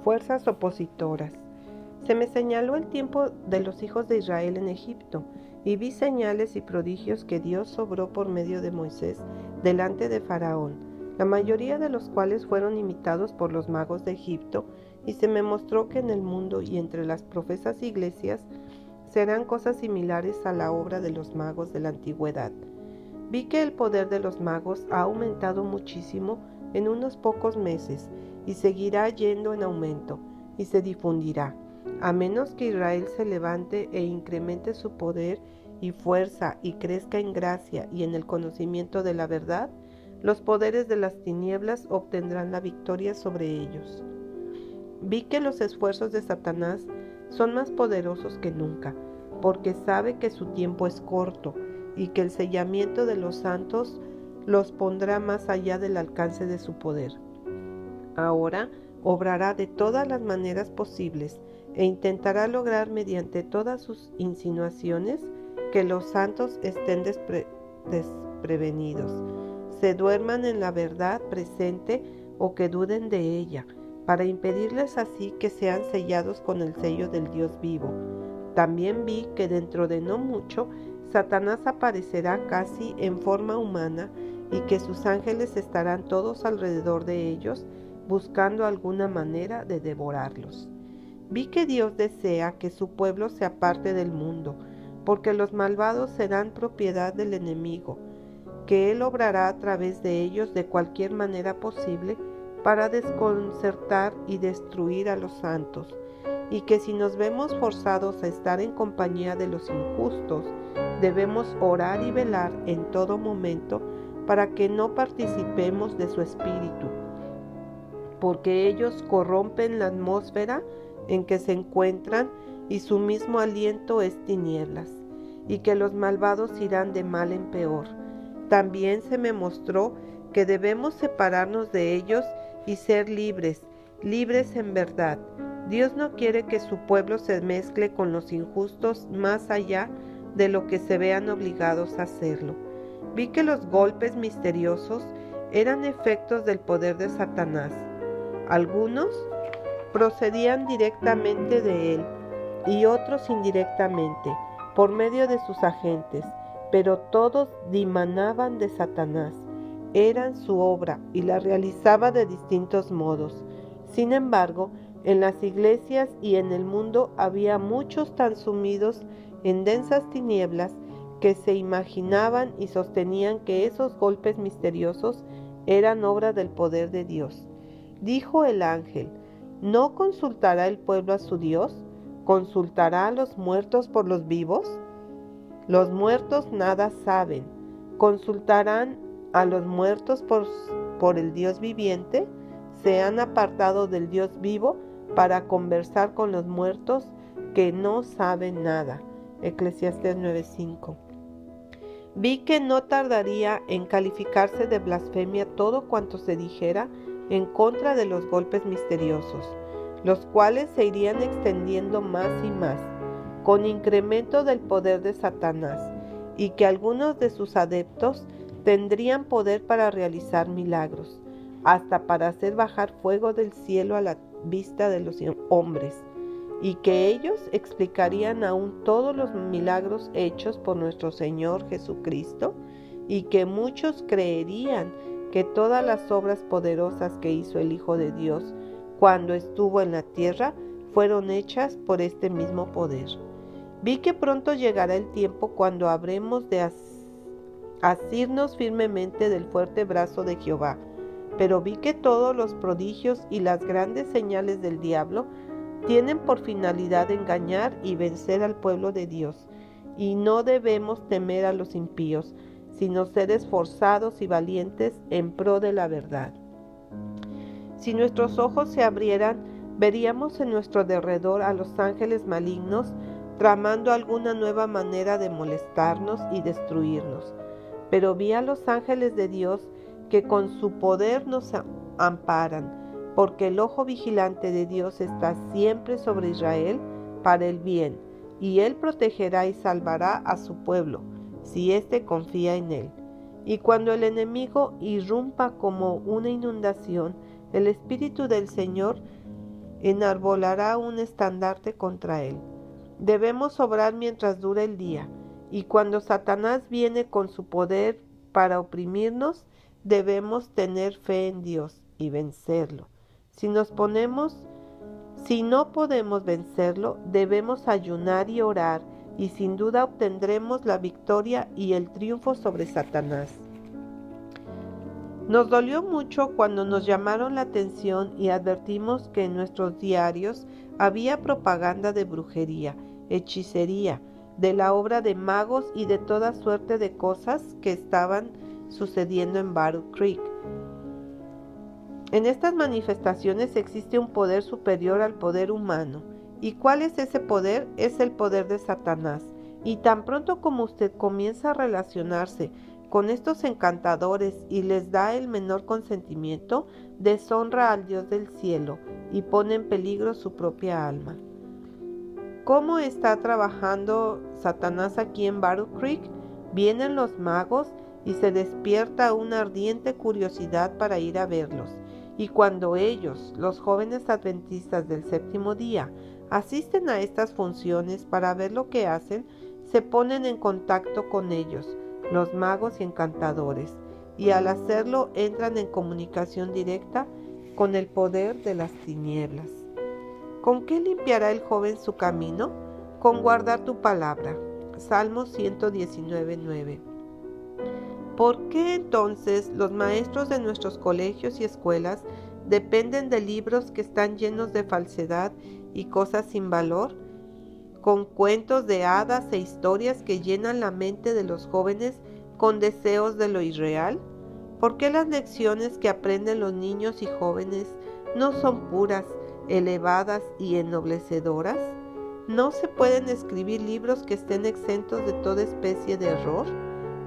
fuerzas opositoras. Se me señaló el tiempo de los hijos de Israel en Egipto, y vi señales y prodigios que Dios obró por medio de Moisés delante de Faraón, la mayoría de los cuales fueron imitados por los magos de Egipto, y se me mostró que en el mundo y entre las profesas iglesias serán cosas similares a la obra de los magos de la antigüedad. Vi que el poder de los magos ha aumentado muchísimo en unos pocos meses, y seguirá yendo en aumento, y se difundirá, a menos que Israel se levante e incremente su poder y fuerza y crezca en gracia y en el conocimiento de la verdad. Los poderes de las tinieblas obtendrán la victoria sobre ellos. Vi que los esfuerzos de Satanás son más poderosos que nunca, porque sabe que su tiempo es corto y que el sellamiento de los santos los pondrá más allá del alcance de su poder. Ahora obrará de todas las maneras posibles e intentará lograr mediante todas sus insinuaciones que los santos estén desprevenidos, se duerman en la verdad presente o que duden de ella, para impedirles así que sean sellados con el sello del Dios vivo. También vi que dentro de no mucho Satanás aparecerá casi en forma humana y que sus ángeles estarán todos alrededor de ellos buscando alguna manera de devorarlos. Vi que Dios desea que su pueblo se aparte del mundo, porque los malvados serán propiedad del enemigo, que él obrará a través de ellos de cualquier manera posible para desconcertar y destruir a los santos, y que si nos vemos forzados a estar en compañía de los injustos, debemos orar y velar en todo momento para que no participemos de su espíritu, porque ellos corrompen la atmósfera en que se encuentran y su mismo aliento es tinieblas, y que los malvados irán de mal en peor. También se me mostró que debemos separarnos de ellos y ser libres, libres en verdad. Dios no quiere que su pueblo se mezcle con los injustos más allá de lo que se vean obligados a hacerlo. Vi que los golpes misteriosos eran efectos del poder de Satanás. Algunos procedían directamente de él y otros indirectamente, por medio de sus agentes, pero todos dimanaban de Satanás. Eran su obra y la realizaba de distintos modos. Sin embargo, en las iglesias y en el mundo había muchos tan sumidos en densas tinieblas que se imaginaban y sostenían que esos golpes misteriosos eran obra del poder de Dios. Dijo el ángel: ¿no consultará el pueblo a su Dios? ¿Consultará a los muertos por los vivos? Los muertos nada saben. ¿Consultarán a los muertos por el Dios viviente? Se han apartado del Dios vivo para conversar con los muertos que no saben nada. Eclesiastés 9:5. Vi que no tardaría en calificarse de blasfemia todo cuanto se dijera en contra de los golpes misteriosos, los cuales se irían extendiendo más y más, con incremento del poder de Satanás, y que algunos de sus adeptos tendrían poder para realizar milagros, hasta para hacer bajar fuego del cielo a la vista de los hombres, y que ellos explicarían aún todos los milagros hechos por nuestro Señor Jesucristo, y que muchos creerían que todas las obras poderosas que hizo el Hijo de Dios cuando estuvo en la tierra fueron hechas por este mismo poder. Vi que pronto llegará el tiempo cuando habremos de asirnos firmemente del fuerte brazo de Jehová, pero vi que todos los prodigios y las grandes señales del diablo tienen por finalidad engañar y vencer al pueblo de Dios, y no debemos temer a los impíos, sino ser esforzados y valientes en pro de la verdad. Si nuestros ojos se abrieran, veríamos en nuestro derredor a los ángeles malignos tramando alguna nueva manera de molestarnos y destruirnos. Pero vi a los ángeles de Dios que con su poder nos amparan, porque el ojo vigilante de Dios está siempre sobre Israel para el bien, y Él protegerá y salvará a su pueblo, si éste confía en Él. Y cuando el enemigo irrumpa como una inundación, el Espíritu del Señor enarbolará un estandarte contra él. Debemos obrar mientras dura el día, y cuando Satanás viene con su poder para oprimirnos, debemos tener fe en Dios y vencerlo. Si no podemos vencerlo, debemos ayunar y orar, y sin duda obtendremos la victoria y el triunfo sobre Satanás. Nos dolió mucho cuando nos llamaron la atención y advertimos que en nuestros diarios había propaganda de brujería, hechicería, de la obra de magos y de toda suerte de cosas que estaban sucediendo en Battle Creek. En estas manifestaciones existe un poder superior al poder humano. ¿Y cuál es ese poder? Es el poder de Satanás. Y tan pronto como usted comienza a relacionarse con estos encantadores y les da el menor consentimiento, deshonra al Dios del cielo y pone en peligro su propia alma. ¿Cómo está trabajando Satanás aquí en Battle Creek? Vienen los magos y se despierta una ardiente curiosidad para ir a verlos. Y cuando ellos, los jóvenes adventistas del séptimo día, asisten a estas funciones para ver lo que hacen, se ponen en contacto con ellos, los magos y encantadores, y al hacerlo entran en comunicación directa con el poder de las tinieblas. ¿Con qué limpiará el joven su camino? Con guardar tu palabra. Salmo 119:9. ¿Por qué entonces los maestros de nuestros colegios y escuelas dependen de libros que están llenos de falsedad y cosas sin valor? Con cuentos de hadas e historias que llenan la mente de los jóvenes con deseos de lo irreal. ¿Por qué las lecciones que aprenden los niños y jóvenes no son puras, elevadas y ennoblecedoras? ¿No se pueden escribir libros que estén exentos de toda especie de error?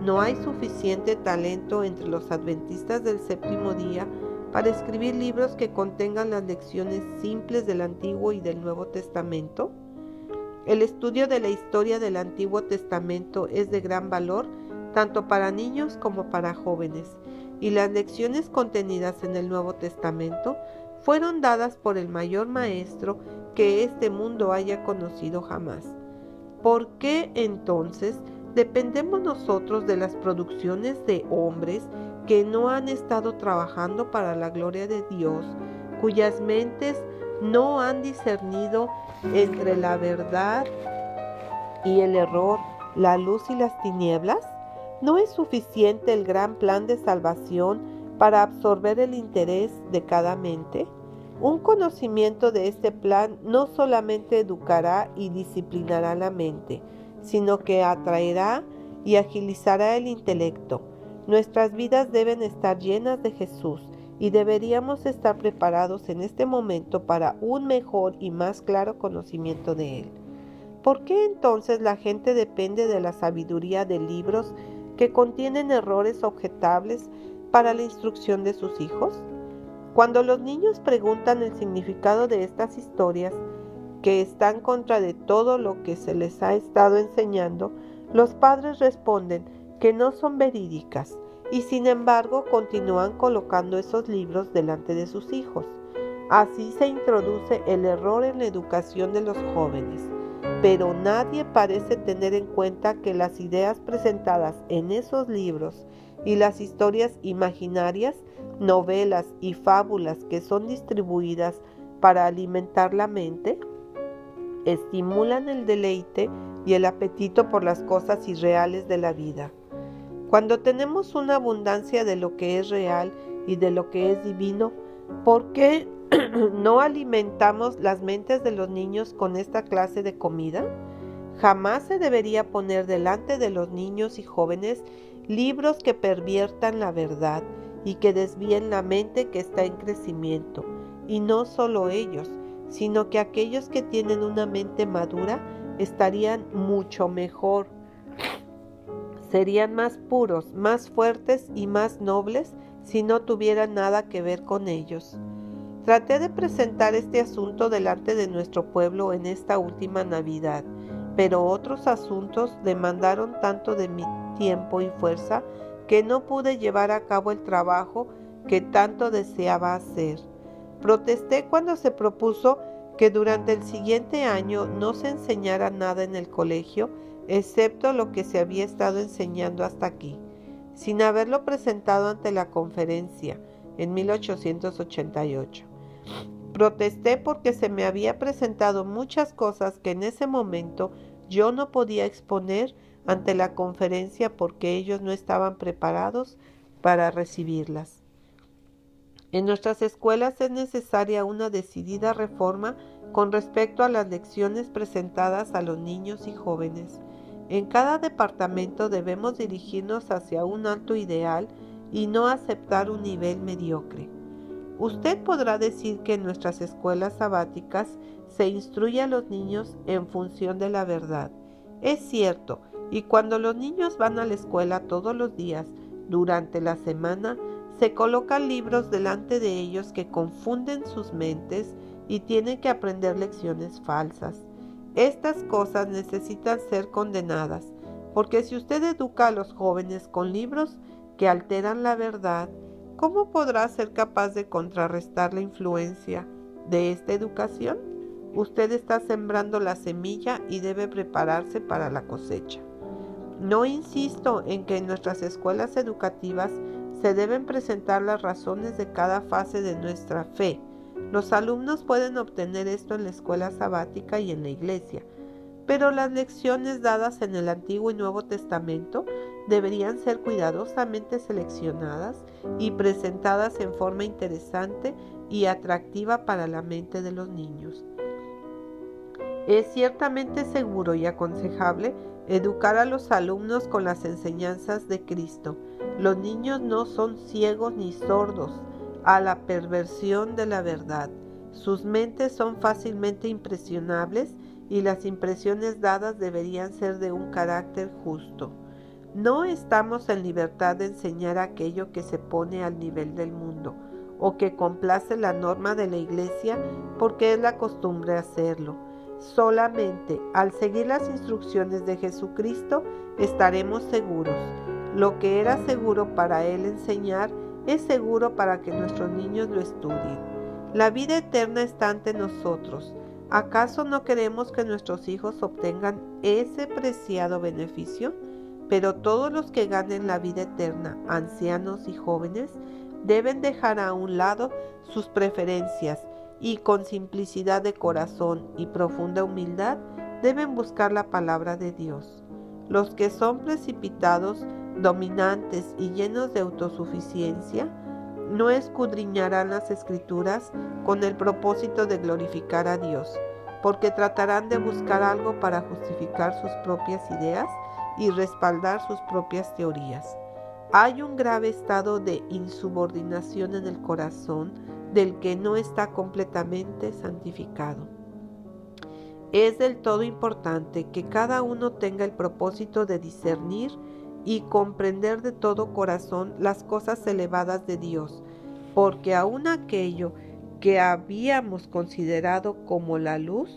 ¿No hay suficiente talento entre los adventistas del séptimo día para escribir libros que contengan las lecciones simples del Antiguo y del Nuevo Testamento? El estudio de la historia del Antiguo Testamento es de gran valor tanto para niños como para jóvenes, y las lecciones contenidas en el Nuevo Testamento fueron dadas por el mayor maestro que este mundo haya conocido jamás. ¿Por qué entonces dependemos nosotros de las producciones de hombres que no han estado trabajando para la gloria de Dios, cuyas mentes no han discernido entre la verdad y el error, la luz y las tinieblas? ¿No es suficiente el gran plan de salvación para absorber el interés de cada mente? Un conocimiento de este plan no solamente educará y disciplinará la mente, sino que atraerá y agilizará el intelecto. Nuestras vidas deben estar llenas de Jesús y deberíamos estar preparados en este momento para un mejor y más claro conocimiento de Él. ¿Por qué entonces la gente depende de la sabiduría de libros que contienen errores objetables para la instrucción de sus hijos? Cuando los niños preguntan el significado de estas historias, que están contra de todo lo que se les ha estado enseñando, los padres responden que no son verídicas y sin embargo continúan colocando esos libros delante de sus hijos. Así se introduce el error en la educación de los jóvenes, pero nadie parece tener en cuenta que las ideas presentadas en esos libros y las historias imaginarias, novelas y fábulas que son distribuidas para alimentar la mente, estimulan el deleite y el apetito por las cosas irreales de la vida. Cuando tenemos una abundancia de lo que es real y de lo que es divino, ¿por qué no alimentamos las mentes de los niños con esta clase de comida? Jamás se debería poner delante de los niños y jóvenes libros que perviertan la verdad y que desvíen la mente que está en crecimiento. Y no solo ellos, sino que aquellos que tienen una mente madura estarían mucho mejor. Serían más puros, más fuertes y más nobles si no tuvieran nada que ver con ellos. Traté de presentar este asunto delante de nuestro pueblo en esta última Navidad, pero otros asuntos demandaron tanto de mi tiempo y fuerza que no pude llevar a cabo el trabajo que tanto deseaba hacer. Protesté cuando se propuso que durante el siguiente año no se enseñara nada en el colegio, excepto lo que se había estado enseñando hasta aquí, sin haberlo presentado ante la conferencia en 1888. Protesté porque se me había presentado muchas cosas que en ese momento yo no podía exponer ante la conferencia porque ellos no estaban preparados para recibirlas. En nuestras escuelas es necesaria una decidida reforma con respecto a las lecciones presentadas a los niños y jóvenes. En cada departamento debemos dirigirnos hacia un alto ideal y no aceptar un nivel mediocre. Usted podrá decir que en nuestras escuelas sabáticas se instruye a los niños en función de la verdad. Es cierto, y cuando los niños van a la escuela todos los días durante la semana, se colocan libros delante de ellos que confunden sus mentes y tienen que aprender lecciones falsas. Estas cosas necesitan ser condenadas, porque si usted educa a los jóvenes con libros que alteran la verdad, ¿cómo podrá ser capaz de contrarrestar la influencia de esta educación? Usted está sembrando la semilla y debe prepararse para la cosecha. No insisto en que en nuestras escuelas educativas se deben presentar las razones de cada fase de nuestra fe. Los alumnos pueden obtener esto en la escuela sabática y en la iglesia, pero las lecciones dadas en el Antiguo y Nuevo Testamento deberían ser cuidadosamente seleccionadas y presentadas en forma interesante y atractiva para la mente de los niños. Es ciertamente seguro y aconsejable educar a los alumnos con las enseñanzas de Cristo. Los niños no son ciegos ni sordos a la perversión de la verdad. Sus mentes son fácilmente impresionables y las impresiones dadas deberían ser de un carácter justo. No estamos en libertad de enseñar aquello que se pone al nivel del mundo o que complace la norma de la iglesia porque es la costumbre hacerlo. Solamente al seguir las instrucciones de Jesucristo estaremos seguros. Lo que era seguro para Él enseñar es seguro para que nuestros niños lo estudien. La vida eterna está ante nosotros. ¿Acaso no queremos que nuestros hijos obtengan ese preciado beneficio? Pero todos los que ganen la vida eterna, ancianos y jóvenes, deben dejar a un lado sus preferencias y con simplicidad de corazón y profunda humildad deben buscar la palabra de Dios. Los que son precipitados, dominantes y llenos de autosuficiencia no escudriñarán las Escrituras con el propósito de glorificar a Dios, porque tratarán de buscar algo para justificar sus propias ideas y respaldar sus propias teorías. Hay un grave estado de insubordinación en el corazón del que no está completamente santificado. Es del todo importante que cada uno tenga el propósito de discernir y comprender de todo corazón las cosas elevadas de Dios, porque aun aquello que habíamos considerado como la luz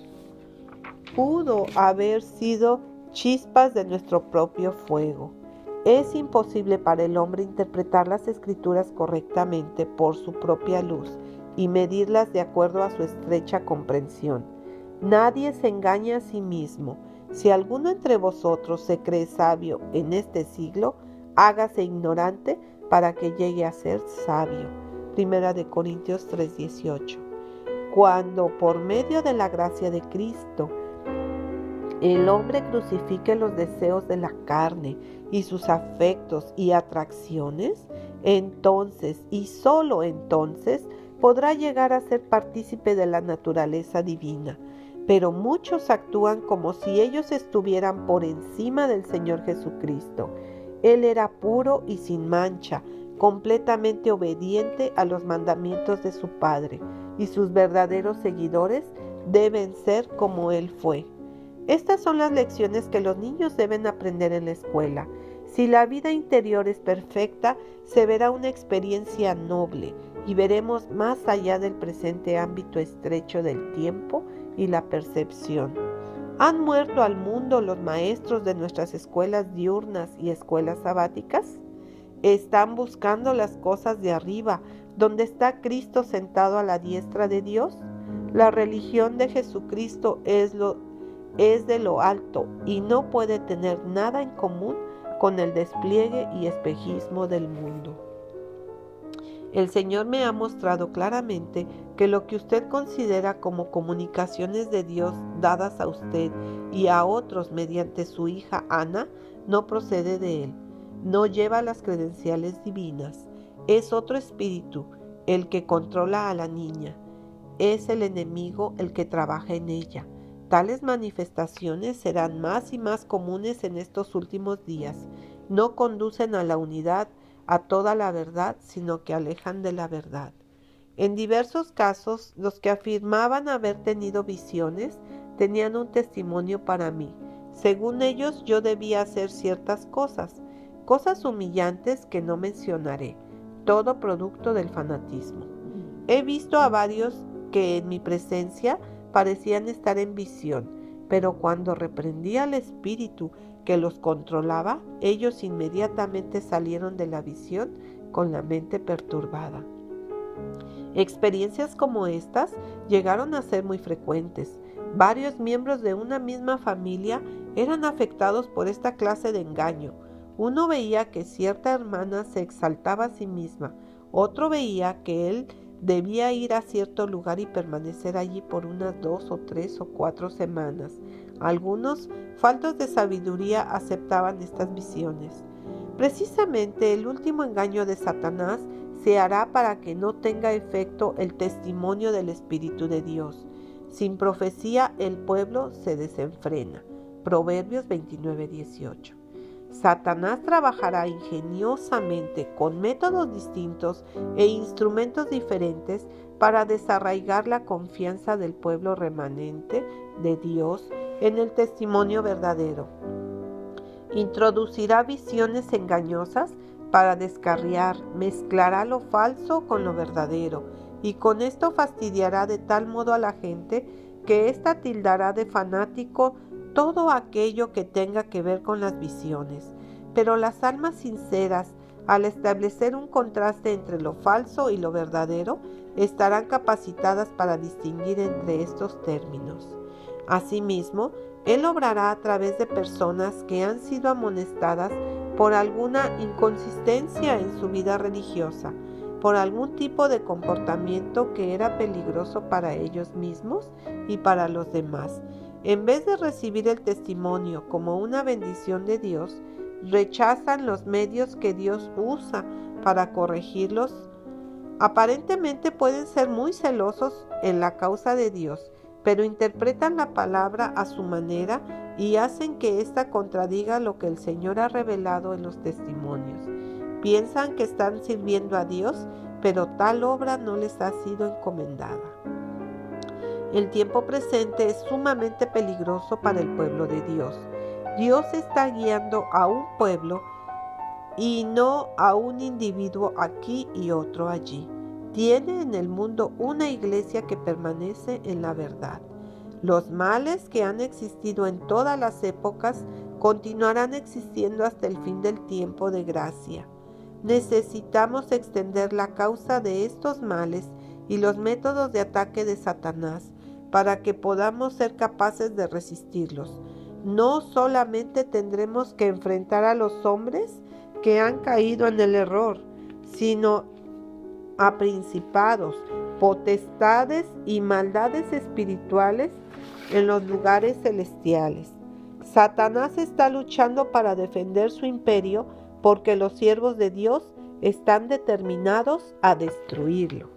pudo haber sido chispas de nuestro propio fuego. Es imposible para el hombre interpretar las Escrituras correctamente por su propia luz y medirlas de acuerdo a su estrecha comprensión. Nadie se engaña a sí mismo. Si alguno entre vosotros se cree sabio en este siglo, hágase ignorante para que llegue a ser sabio. 1 Corintios 3:18. Cuando por medio de la gracia de Cristo el hombre crucifique los deseos de la carne y sus afectos y atracciones, entonces y solo entonces podrá llegar a ser partícipe de la naturaleza divina. Pero muchos actúan como si ellos estuvieran por encima del Señor Jesucristo. Él era puro y sin mancha, completamente obediente a los mandamientos de su Padre, y sus verdaderos seguidores deben ser como Él fue. Estas son las lecciones que los niños deben aprender en la escuela. Si la vida interior es perfecta, se verá una experiencia noble y veremos más allá del presente ámbito estrecho del tiempo y la percepción. ¿Han muerto al mundo los maestros de nuestras escuelas diurnas y escuelas sabáticas? ¿Están buscando las cosas de arriba, donde está Cristo sentado a la diestra de Dios? La religión de Jesucristo es de lo alto y no puede tener nada en común con el despliegue y espejismo del mundo. El Señor me ha mostrado claramente que lo que usted considera como comunicaciones de Dios dadas a usted y a otros mediante su hija Ana no procede de Él, no lleva las credenciales divinas, es otro espíritu el que controla a la niña, es el enemigo el que trabaja en ella. Tales manifestaciones serán más y más comunes en estos últimos días, no conducen a la unidad, a toda la verdad, sino que alejan de la verdad. En diversos casos, los que afirmaban haber tenido visiones tenían un testimonio para mí. Según ellos, yo debía hacer ciertas cosas humillantes que no mencionaré, todo producto del fanatismo. He visto a varios que en mi presencia parecían estar en visión, pero cuando reprendí al espíritu que los controlaba, ellos inmediatamente salieron de la visión con la mente perturbada. Experiencias como estas llegaron a ser muy frecuentes. Varios miembros de una misma familia eran afectados por esta clase de engaño. Uno veía que cierta hermana se exaltaba a sí misma, otro veía que él debía ir a cierto lugar y permanecer allí por unas 2 o 3 o 4 semanas. Algunos, faltos de sabiduría, aceptaban estas visiones. Precisamente el último engaño de Satanás se hará para que no tenga efecto el testimonio del Espíritu de Dios. Sin profecía el pueblo se desenfrena. Proverbios 29:18. Satanás trabajará ingeniosamente con métodos distintos e instrumentos diferentes para desarraigar la confianza del pueblo remanente de Dios en el testimonio verdadero. Introducirá visiones engañosas para descarriar, mezclará lo falso con lo verdadero, y con esto fastidiará de tal modo a la gente que ésta tildará de fanático todo aquello que tenga que ver con las visiones. Pero las almas sinceras, al establecer un contraste entre lo falso y lo verdadero, estarán capacitadas para distinguir entre estos términos. Asimismo, Él obrará a través de personas que han sido amonestadas por alguna inconsistencia en su vida religiosa, por algún tipo de comportamiento que era peligroso para ellos mismos y para los demás. En vez de recibir el testimonio como una bendición de Dios, rechazan los medios que Dios usa para corregirlos. Aparentemente pueden ser muy celosos en la causa de Dios, pero interpretan la palabra a su manera y hacen que ésta contradiga lo que el Señor ha revelado en los testimonios. Piensan que están sirviendo a Dios, pero tal obra no les ha sido encomendada. El tiempo presente es sumamente peligroso para el pueblo de Dios. Dios está guiando a un pueblo y no a un individuo aquí y otro allí. Tiene en el mundo una iglesia que permanece en la verdad. Los males que han existido en todas las épocas continuarán existiendo hasta el fin del tiempo de gracia. Necesitamos extender la causa de estos males y los métodos de ataque de Satanás para que podamos ser capaces de resistirlos. No solamente tendremos que enfrentar a los hombres que han caído en el error, sino a principados, potestades y maldades espirituales en los lugares celestiales. Satanás está luchando para defender su imperio porque los siervos de Dios están determinados a destruirlo.